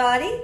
everybody.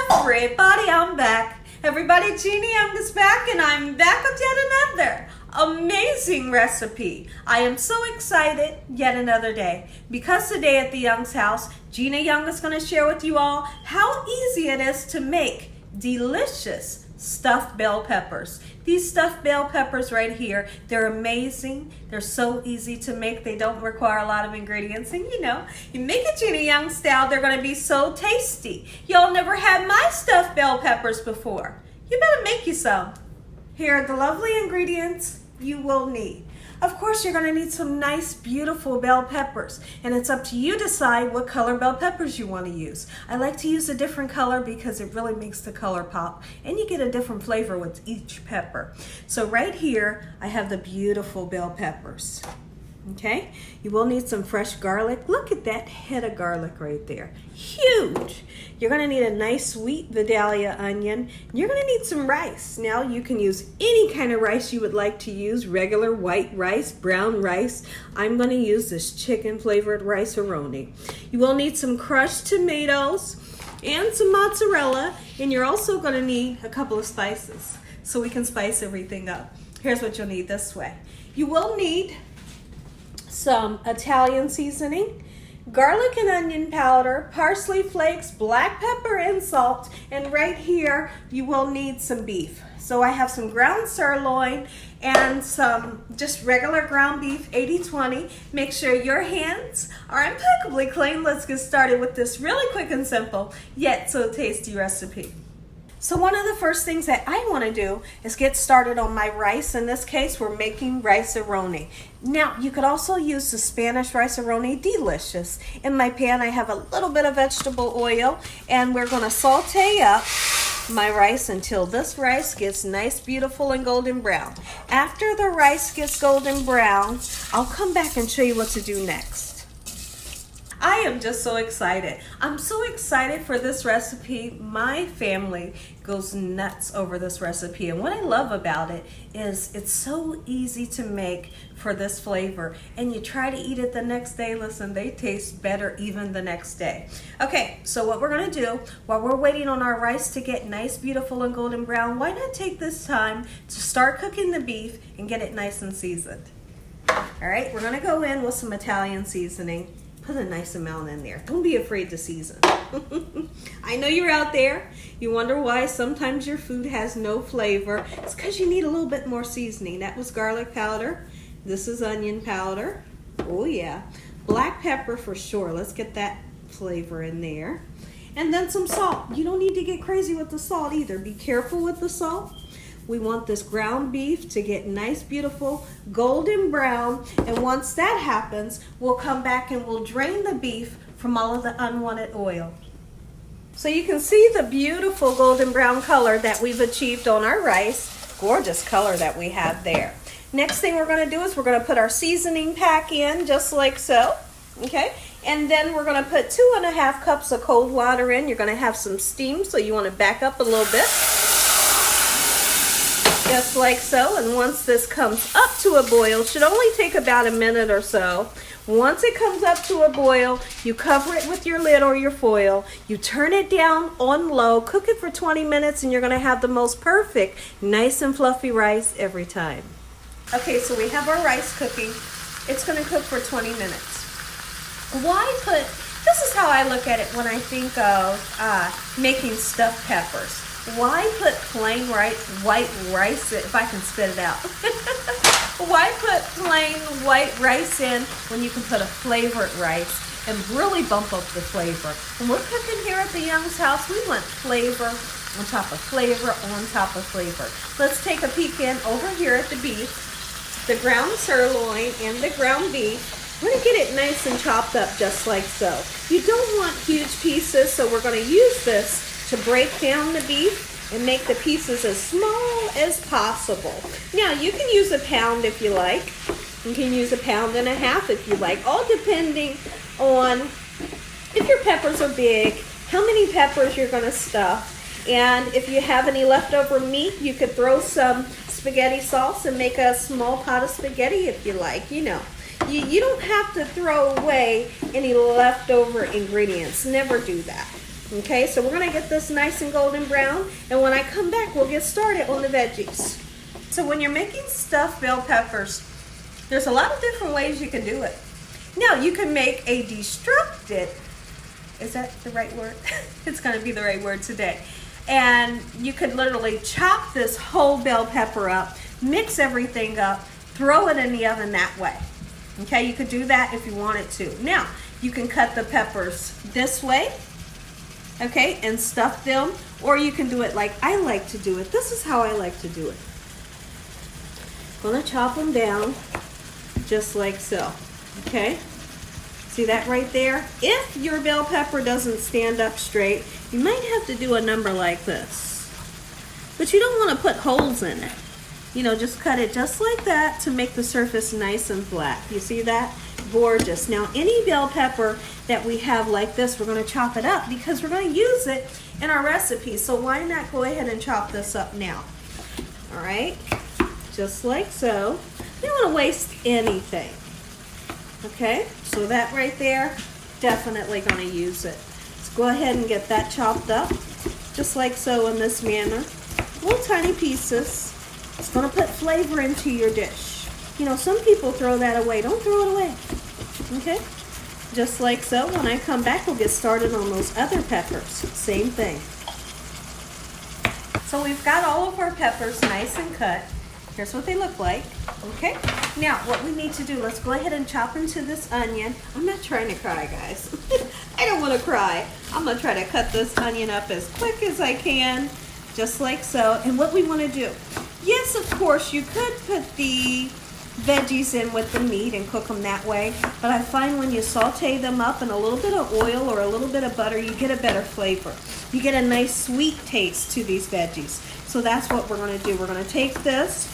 Everybody, I'm back. Everybody, Gina Young is back, and I'm back with yet another amazing recipe. I am so excited, yet another day, because today at the Young's house, Gina Young is going to share with you all how easy it is to make delicious stuffed bell peppers. These stuffed bell peppers right here, they're amazing. They're so easy to make. They don't require a lot of ingredients. And you know, you make it Gina Young style, they're going to be so tasty. Y'all never had my stuffed bell peppers before. You better make you some. Here are the lovely ingredients you will need. Of course, you're going to need some nice, beautiful bell peppers, and it's up to you to decide what color bell peppers you want to use. I like to use a different color because it really makes the color pop, and you get a different flavor with each pepper. So right here, I have the beautiful bell peppers. Okay, you will need some fresh garlic. Look at that head of garlic right there, huge. You're going to need a nice sweet Vidalia onion. You're going to need some rice. Now you can use any kind of rice you would like to use, regular white rice, brown rice. I'm going to use this chicken flavored rice roni. You will need some crushed tomatoes and some mozzarella, and you're also going to need a couple of spices so we can spice everything up. Here's what you'll need this way. You will need some Italian seasoning, garlic and onion powder, parsley flakes, black pepper, and salt. And right here, you will need some beef. So I have some ground sirloin and some just regular ground beef, 80-20. Make sure your hands are impeccably clean. Let's get started with this really quick and simple, yet so tasty recipe. So one of the first things that I want to do is get started on my rice. In this case, we're making rice roni. Now, you could also use the Spanish rice roni, delicious. In my pan, I have a little bit of vegetable oil, and we're going to saute up my rice until this rice gets nice, beautiful, and golden brown. After the rice gets golden brown, I'll come back and show you what to do next. I am just so excited. I'm so excited for this recipe. My family goes nuts over this recipe. And what I love about it is it's so easy to make for this flavor. And you try to eat it the next day. Listen, they taste better even the next day. Okay, so what we're gonna do while we're waiting on our rice to get nice, beautiful, and golden brown, why not take this time to start cooking the beef and get it nice and seasoned? All right, we're gonna go in with some Italian seasoning. Put a nice amount in there. Don't be afraid to season. I know you're out there. You wonder why sometimes your food has no flavor. It's because you need a little bit more seasoning. That was garlic powder. This is onion powder. Oh yeah. Black pepper for sure. Let's get that flavor in there. And then some salt. You don't need to get crazy with the salt either. Be careful with the salt. We want this ground beef to get nice, beautiful, golden brown. And once that happens, we'll come back and we'll drain the beef from all of the unwanted oil. So you can see the beautiful golden brown color that we've achieved on our rice. Gorgeous color that we have there. Next thing we're going to do is we're going to put our seasoning pack in just like so. Okay, and then we're going to put 2.5 cups of cold water in. You're going to have some steam, so you want to back up a little bit. Just like so, and once this comes up to a boil, should only take about a minute or so. Once it comes up to a boil, you cover it with your lid or your foil. You turn it down on low, cook it for 20 minutes, and you're going to have the most perfect, nice and fluffy rice every time. Okay, so we have our rice cooking. It's going to cook for 20 minutes. This is how I look at it when I think of making stuffed peppers. Why put plain white rice in, if I can spit it out? Why put plain white rice in when you can put a flavored rice and really bump up the flavor? When we're cooking here at the Young's house, we want flavor on top of flavor on top of flavor. Let's take a peek in over here at the beef, the ground sirloin and the ground beef. We're gonna get it nice and chopped up just like so. You don't want huge pieces, so we're gonna use this to break down the beef and make the pieces as small as possible. Now, you can use a pound if you like. You can use 1.5 pounds if you like, all depending on if your peppers are big, how many peppers you're going to stuff, and if you have any leftover meat, you could throw some spaghetti sauce and make a small pot of spaghetti if you like. You know, you don't have to throw away any leftover ingredients. Never do that. Okay, so we're gonna get this nice and golden brown, and when I come back, we'll get started on the veggies. So when you're making stuffed bell peppers, there's a lot of different ways you can do it. Now, you can make a destructed, is that the right word? It's gonna be the right word today. And you could literally chop this whole bell pepper up, mix everything up, throw it in the oven that way. Okay, you could do that if you wanted to. Now, you can cut the peppers this way, okay, and stuff them, or you can do it like I like to do it. This is how I like to do it. I'm gonna chop them down just like so, okay? See that right there? If your bell pepper doesn't stand up straight, you might have to do a number like this. But you don't want to put holes in it. You know, just cut it just like that to make the surface nice and flat. You see that? Gorgeous. Now, any bell pepper that we have like this, we're going to chop it up because we're going to use it in our recipe. So why not go ahead and chop this up now? All right, just like so. You don't want to waste anything. Okay, so that right there, definitely going to use it. Let's go ahead and get that chopped up, just like so in this manner. Little tiny pieces. It's going to put flavor into your dish. You know, some people throw that away. Don't throw it away. Okay, just like so. When I come back, we'll get started on those other peppers. Same thing. So we've got all of our peppers nice and cut. Here's what they look like, okay? Now, what we need to do, let's go ahead and chop into this onion. I'm not trying to cry, guys. I don't want to cry. I'm going to try to cut this onion up as quick as I can, just like so. And what we want to do, yes, of course, you could put the veggies in with the meat and cook them that way, but I find when you saute them up in a little bit of oil or a little bit of butter, you get a better flavor. You get a nice sweet taste to these veggies. So that's what we're going to do. We're going to take this.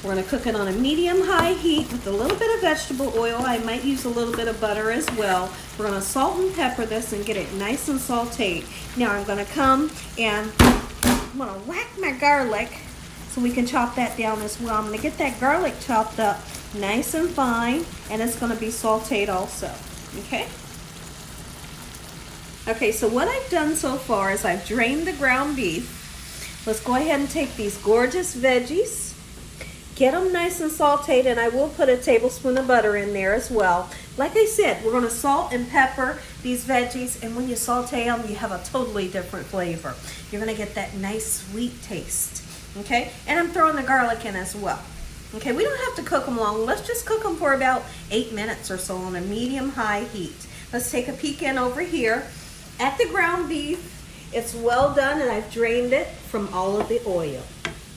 We're going to cook it on a medium-high heat with a little bit of vegetable oil. I might use a little bit of butter as well. We're going to salt and pepper this and get it nice and sauteed. Now I'm going to come and I'm going to whack my garlic so we can chop that down as well. I'm going to get that garlic chopped up nice and fine, and it's going to be sauteed also. Okay? Okay, so what I've done so far is I've drained the ground beef. Let's go ahead and take these gorgeous veggies. Get them nice and sauteed, and I will put a tablespoon of butter in there as well. Like I said, we're going to salt and pepper these veggies, and when you saute them, you have a totally different flavor. You're going to get that nice sweet taste, okay? And I'm throwing the garlic in as well. Okay, we don't have to cook them long. Let's just cook them for about 8 minutes or so on a medium-high heat. Let's take a peek in over here at the ground beef. It's well done, and I've drained it from all of the oil.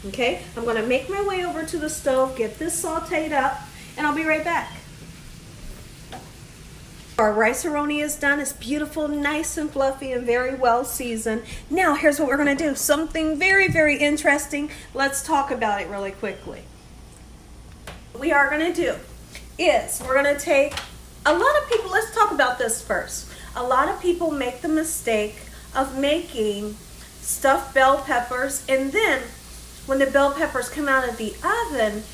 Okay, I'm going to make my way over to the stove, get this sauteed up, and I'll be right back. Our rice-a-roni is done. It's beautiful, nice and fluffy, and very well seasoned. Now, here's what we're going to do. Something very, very interesting. Let's talk about it really quickly. What we are going to do is we're going to take a lot of people, let's talk about this first. A lot of people make the mistake of making stuffed bell peppers, and then when the bell peppers come out of the oven,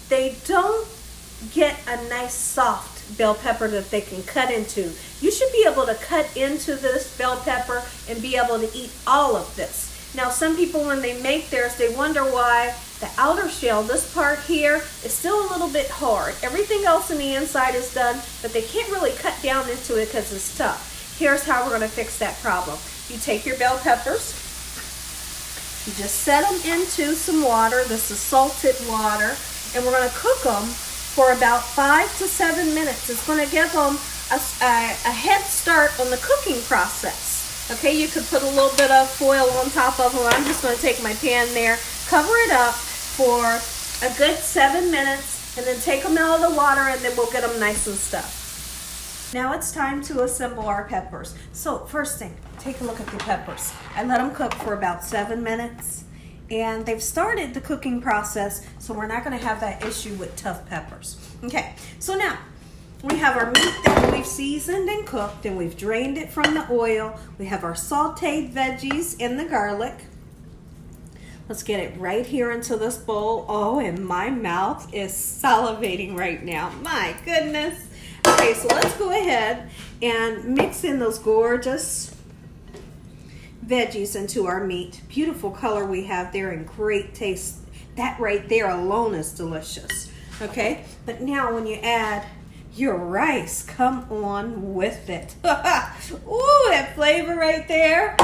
they don't get a nice soft bell pepper that they can cut into. You should be able to cut into this bell pepper and be able to eat all of this. Now, some people, when they make theirs, they wonder why the outer shell, this part here, is still a little bit hard. Everything else in the inside is done, but they can't really cut down into it because it's tough. Here's how we're going to fix that problem. You take your bell peppers, you just set them into some water. This is salted water, and we're going to cook them for about 5 to 7 minutes. It's going to give them a head start on the cooking process. Okay, you could put a little bit of foil on top of them. I'm just going to take my pan there, cover it up for a good 7 minutes, and then take them out of the water, and then we'll get them nice and stuffed. Now it's time to assemble our peppers. So first thing, take a look at the peppers. I let them cook for about 7 minutes, and they've started the cooking process, so we're not going to have that issue with tough peppers. Okay, so now we have our meat that we've seasoned and cooked, and we've drained it from the oil. We have our sauteed veggies and the garlic. Let's get it right here into this bowl. Oh, and my mouth is salivating right now. My goodness. Okay, so let's go ahead and mix in those gorgeous veggies into our meat. Beautiful color we have there and great taste. That right there alone is delicious. Okay, but now when you add your rice, come on with it. Ooh, that flavor right there.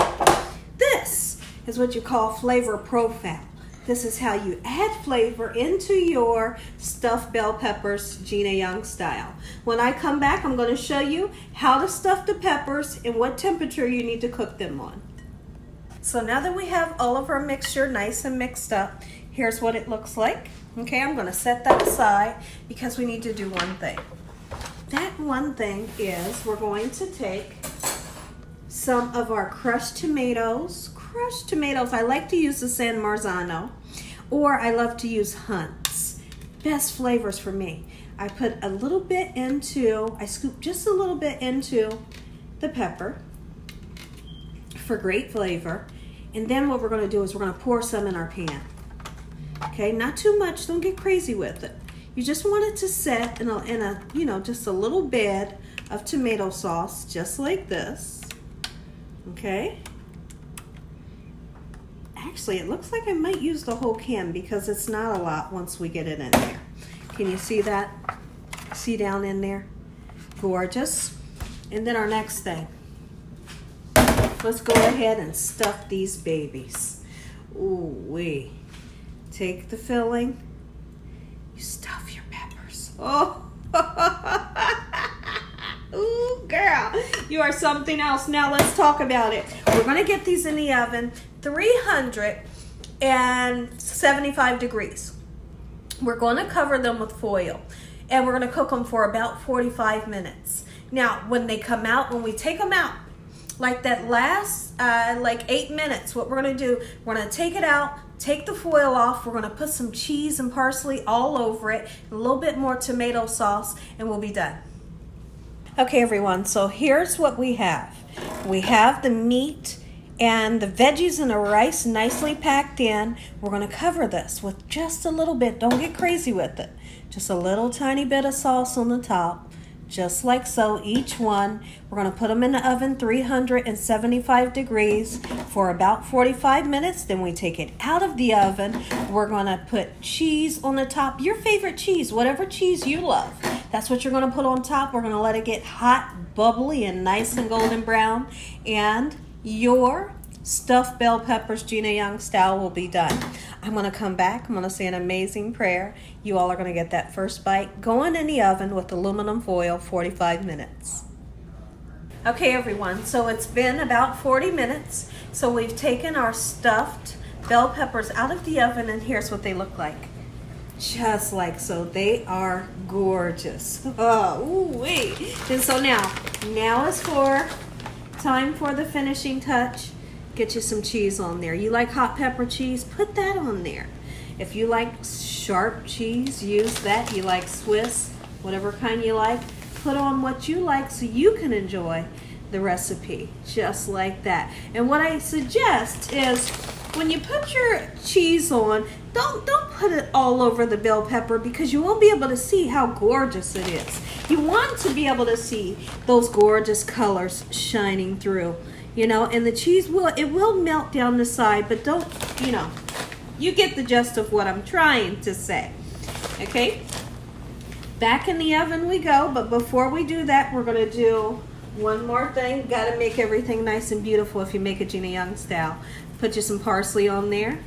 This is what you call flavor profile. This is how you add flavor into your stuffed bell peppers, Gina Young style. When I come back, I'm going to show you how to stuff the peppers and what temperature you need to cook them on. So now that we have all of our mixture nice and mixed up, here's what it looks like. Okay, I'm going to set that aside because we need to do one thing. That one thing is we're going to take some of our crushed tomatoes. I like to use the San Marzano, or I love to use Hunt's. Best flavors for me. I put a little bit I scoop just a little bit into the pepper for great flavor. And then what we're going to do is we're going to pour some in our pan. Okay, not too much, don't get crazy with it. You just want it to set in a just a little bed of tomato sauce, just like this. Okay. Actually, it looks like I might use the whole can because it's not a lot once we get it in there. Can you see that? See down in there? Gorgeous. And then our next thing. Let's go ahead and stuff these babies. Ooh-wee. Take the filling. You stuff your peppers. Oh. Ooh, girl. You are something else. Now let's talk about it. We're going to get these in the oven. 375 degrees. We're going to cover them with foil and we're going to cook them for about 45 minutes. Now, when they come out, when we take them out, like that last 8 minutes, what we're going to do, we're going to take it out, take the foil off, we're going to put some cheese and parsley all over it, a little bit more tomato sauce, and we'll be done. Okay, everyone, so here's what we have. We have the meat and the veggies and the rice nicely packed in. We're going to cover this with just a little bit. Don't get crazy with it. Just a little tiny bit of sauce on the top, just like so, each one. We're going to put them in the oven 375 degrees for about 45 minutes. Then we take it out of the oven. We're going to put cheese on the top, your favorite cheese, whatever cheese you love. That's what you're going to put on top. We're going to let it get hot, bubbly, and nice and golden brown. And your stuffed bell peppers, Gina Young style, will be done. I'm going to come back. I'm going to say an amazing prayer. You all are going to get that first bite going in the oven with aluminum foil 45 minutes. Okay, everyone, so it's been about 40 minutes. So we've taken our stuffed bell peppers out of the oven, and here's what they look like. Just like so. They are gorgeous. Oh, ooh-wee. And so now is time for the finishing touch. Get you some cheese on there. You like hot pepper cheese? Put that on there. If you like sharp cheese, use that. You like Swiss, whatever kind you like, put on what you like so you can enjoy the recipe just like that. And what I suggest is when you put your cheese on, don't put it all over the bell pepper because you won't be able to see how gorgeous it is. You want to be able to see those gorgeous colors shining through, and the cheese will melt down the side, but don't, you get the gist of what I'm trying to say. Okay, back in the oven we go, but before we do that, we're going to do one more thing. Got to make everything nice and beautiful if you make a Gina Young style. Put you some parsley on there,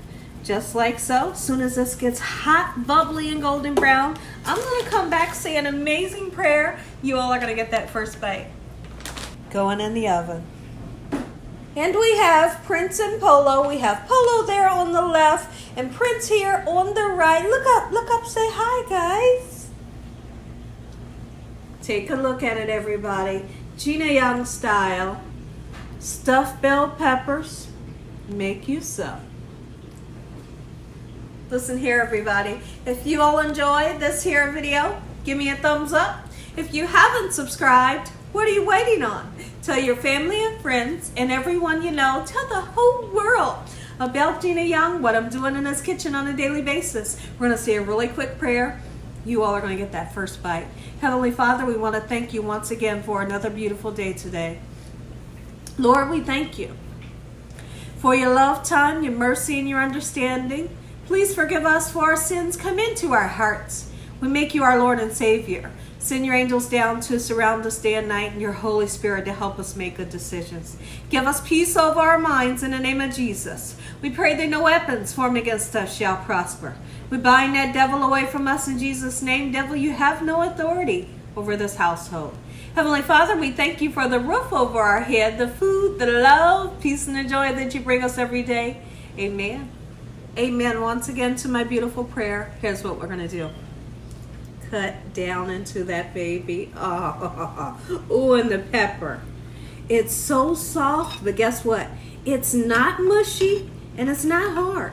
just like so. As soon as this gets hot, bubbly, and golden brown, I'm going to come back, say an amazing prayer. You all are going to get that first bite. Going in the oven. And we have Prince and Polo. We have Polo there on the left and Prince here on the right. Look up, say hi, guys. Take a look at it, everybody. Gina Young style. Stuffed bell peppers. Make you some. Listen here, everybody. If you all enjoyed this here video, give me a thumbs up. If you haven't subscribed, what are you waiting on? Tell your family and friends and everyone you know, tell the whole world about Gina Young, what I'm doing in this kitchen on a daily basis. We're going to say a really quick prayer. You all are going to get that first bite. Heavenly Father, we want to thank you once again for another beautiful day today. Lord, we thank you For your love, time, your mercy, and your understanding, please forgive us for our sins. Come into our hearts. We make you our Lord and Savior. Send your angels down to surround us day and night, and your Holy Spirit to help us make good decisions. Give us peace over our minds in the name of Jesus. We pray that no weapons formed against us shall prosper. We bind that devil away from us in Jesus' name. Devil, you have no authority over this household. Heavenly Father, we thank you for the roof over our head, the food, the love, peace, and the joy that you bring us every day. Amen. Amen. Once again to my beautiful prayer. Here's what we're going to do. Cut down into that baby. Oh, and the pepper. It's so soft, but guess what? It's not mushy and it's not hard.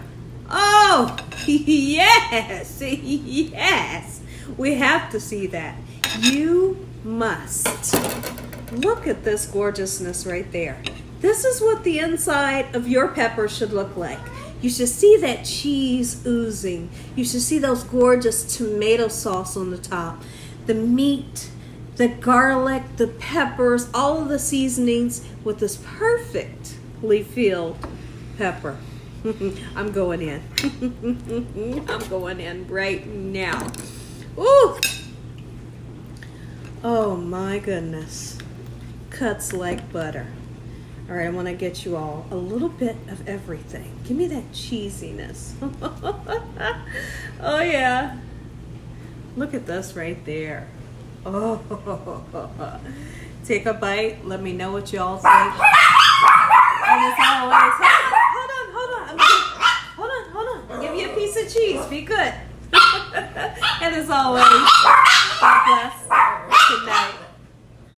Oh, yes, yes. We have to see that. You must. Look at this gorgeousness right there. This is what the inside of your pepper should look like. You should see that cheese oozing. You should see those gorgeous tomato sauce on the top. The meat, the garlic, the peppers, all of the seasonings with this perfectly filled pepper. I'm going in. I'm going in right now. Ooh! Oh my goodness. Cuts like butter. All right, I want to get you all a little bit of everything. Give me that cheesiness. Oh yeah. Look at this right there. Oh. Take a bite. Let me know what y'all think. And as always, hold on. I'll give you a piece of cheese. Be good. And as always,